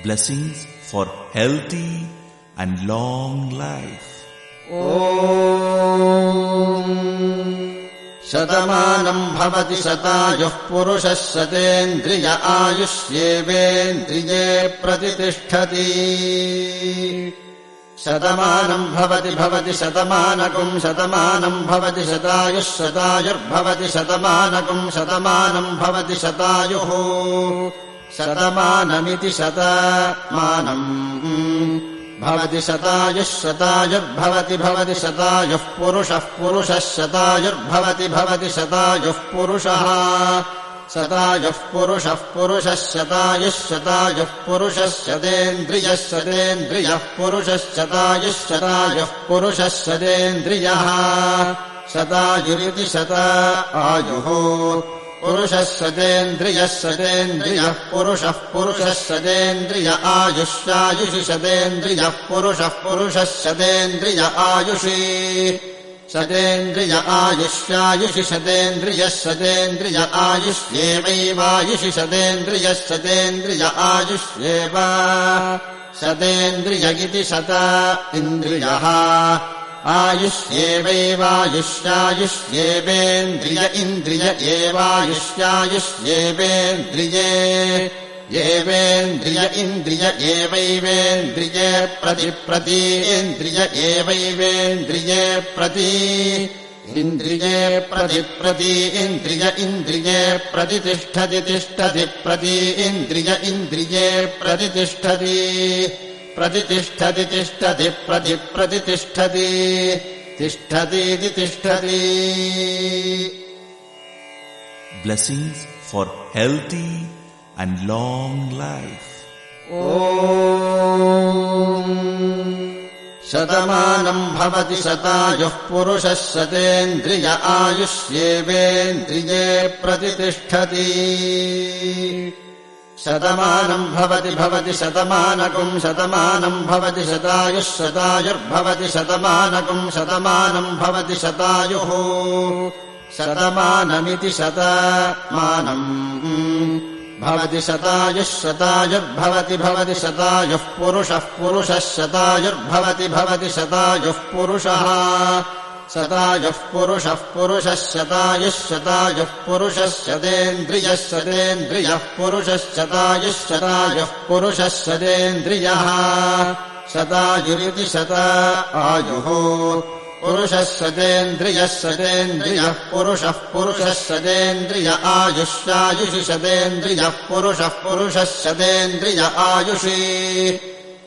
Blessings for healthy and long life. शतमानं भवति शतायुः पुरुषः शतेन्द्रिय आयुष्येवेन्द्रिये प्रतितिष्ठति शतमानं भवति शतमानकं शतमानं भवति शतायुः शतायुर्भवति शतमानकं शतमानं भवति शतायुः शतमानमिति शतमानम् भवति शतायुः शतायुर्भवति शतायुः पुरुषः शतायुर्भवति शतायुः पुरुषः शतायुः पुरुषः शतायुः पुरुषः शतेन्द्रियः पुरुषः शतायुः पुरुषः शतेन्द्रियः शतायुरिति शतायुः पुरुषः शतेन्द्रियः पुरुषः शतेन्द्रिय आयुष्यायुषि शतेन्द्रियः पुरुषः शतेन्द्रिय आयुषि शतेन्द्रिय आयुष्यायुषि शतेन्द्रिय आयुष्येवैवायुषि शतेन्द्रिय आयुष्येव शतेन्द्रिय इति शत इन्द्रियः आयुष्येवैवायुष्यायुष्येवेन्द्रिय इन्द्रिय एवायुष्यायुष्येवेन्द्रिये येवेन्द्रिय इन्द्रिय एवैवेन्द्रिये प्रति इन्द्रिय एवैवेन्द्रिये प्रति इन्द्रिये प्रति इन्द्रिये प्रतितिष्ठति प्रति इन्द्रिये प्रतितिष्ठति प्रतितिष्ठति तिष्ठतीति तिष्ठति. Blessings for healthy and long life. शतमानं भवति शतायुः पुरुषः शतेन्द्रिय आयुष्येवेन्द्रिये प्रतितिष्ठति शतमानं भवति शतमानकं शतमानं भवति शतायुः शतायुर्भवति शतमानकं शतमानं भवति शतायुः शतमानमिति शतमानम् भवति शतायुः शतायुर्भवति शतायुः पुरुषः शतायुर्भवति शतायुः पुरुषः शतायुः पुरुषः शतायुः पुरुषः शतेन्द्रियः पुरुषः शतायुः पुरुषः शतेन्द्रियः शतायुरिति शतायुः पुरुषः शतेन्द्रियः पुरुषः शतेन्द्रिय आयुष्यायुषि शतेन्द्रियः पुरुषः शतेन्द्रिय आयुषि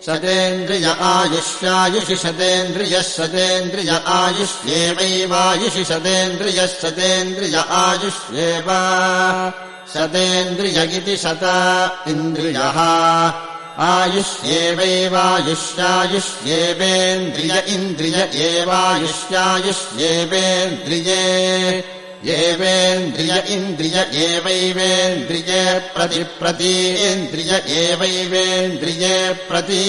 शतेन्द्रिय आयुष्यायुषि शतेन्द्रिय आयुष्येवैवायुषि शतेन्द्रिय आयुष्येव शतेन्द्रिय इति शत इन्द्रियः आयुष्येवैवायुष्यायुष्येवेन्द्रिय इन्द्रिय एवायुष्यायुष्येवेन्द्रिये येवेन्द्रिय इन्द्रिय एवैवेन्द्रिये प्रति इन्द्रिय एवैवेन्द्रिये प्रति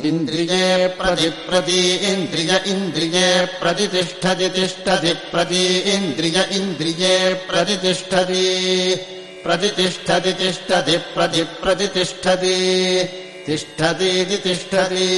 इन्द्रिये प्रति इन्द्रिये प्रतितिष्ठति प्रति इन्द्रिये प्रतितिष्ठति प्रतितिष्ठति तिष्ठतीति तिष्ठति.